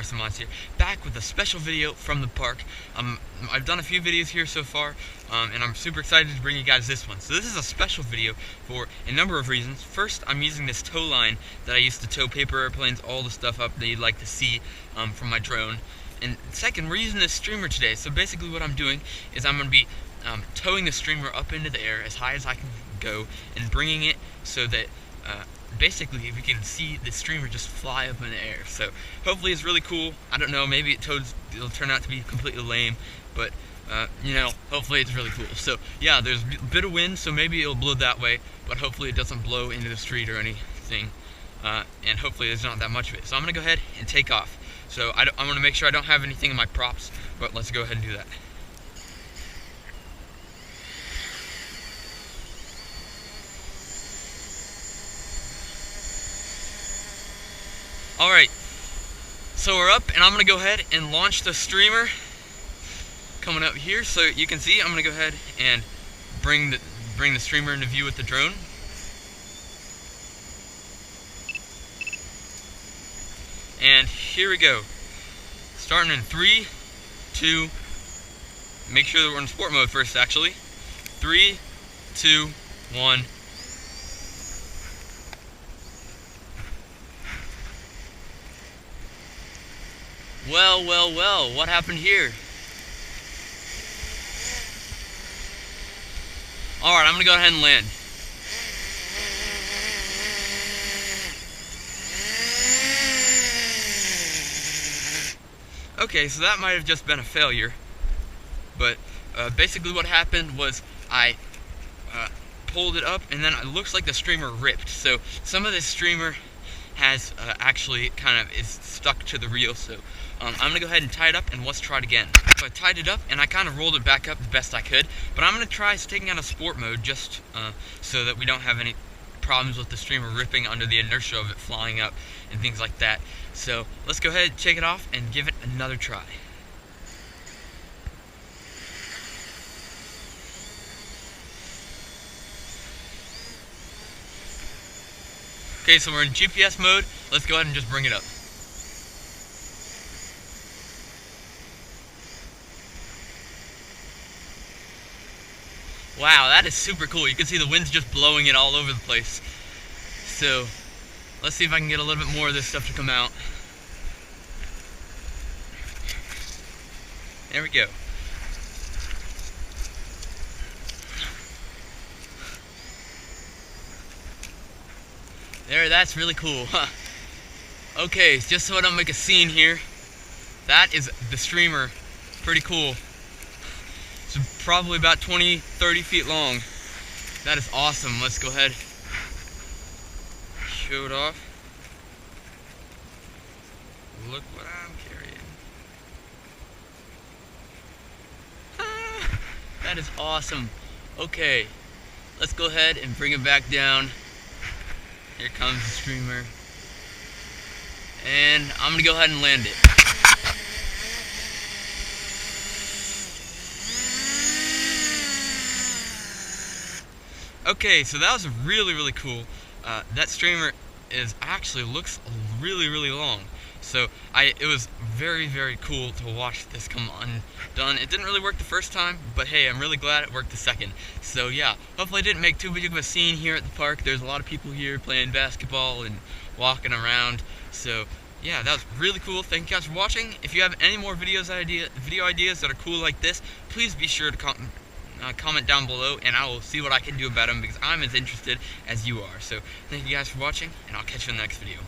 here, back with a special video from the park. I've done a few videos here so far, and I'm super excited to bring you guys this one. So this is a special video for a number of reasons. First, I'm using this tow line that I used to tow paper airplanes, all the stuff up that you'd like to see from my drone. And second, we're using this streamer today. So basically what I'm doing is I'm going to be towing the streamer up into the air as high as I can go and bringing it so that basically if you can see the streamer just fly up in the air. So hopefully it's really cool. I don't know, maybe it'll turn out to be completely lame, but you know, hopefully it's really cool. So yeah, there's a bit of wind, so maybe it'll blow that way, but hopefully it doesn't blow into the street or anything, and hopefully there's not that much of it. So I'm gonna go ahead and take off. So I'm gonna make sure I don't have anything in my props, but let's go ahead and do that. Alright, so we're up, and I'm going to go ahead and launch the streamer coming up here. So you can see, I'm going to go ahead and bring the streamer into view with the drone. And here we go. Starting in 3, 2, make sure that we're in sport mode first actually. 3, 2, 1. Well, what happened here? Alright, I'm gonna go ahead and land. Okay, so that might have just been a failure, but basically what happened was I pulled it up and then it looks like the streamer ripped. So some of this streamer has actually kind of is stuck to the reel, so I'm going to go ahead and tie it up and let's try it again. So I tied it up and I kind of rolled it back up the best I could, but I'm going to try taking out of sport mode just so that we don't have any problems with the streamer ripping under the inertia of it flying up and things like that. So let's go ahead and take it off and give it another try. Okay, so we're in GPS mode. Let's go ahead and just bring it up. Wow, that is super cool. You can see the wind's just blowing it all over the place. So, let's see if I can get a little bit more of this stuff to come out. There we go. There, that's really cool, huh? Okay, just so I don't make a scene here, that is the streamer. Pretty cool. It's probably about 20-30 feet long. That is awesome. Let's go ahead, show it off. Look what I'm carrying. Ah, that is awesome. Okay, let's go ahead and bring it back down. Here comes the streamer. And I'm gonna go ahead and land it. Okay, so that was really cool. That streamer actually looks really long. So it was very cool to watch this come undone. It didn't really work the first time, but hey, I'm really glad it worked the second. So yeah, hopefully I didn't make too big of a scene here at the park. There's a lot of people here playing basketball and walking around. So yeah, that was really cool. Thank you guys for watching. If you have any more video ideas that are cool like this, please be sure to comment down below, and I will see what I can do about them because I'm as interested as you are. So thank you guys for watching, and I'll catch you in the next video.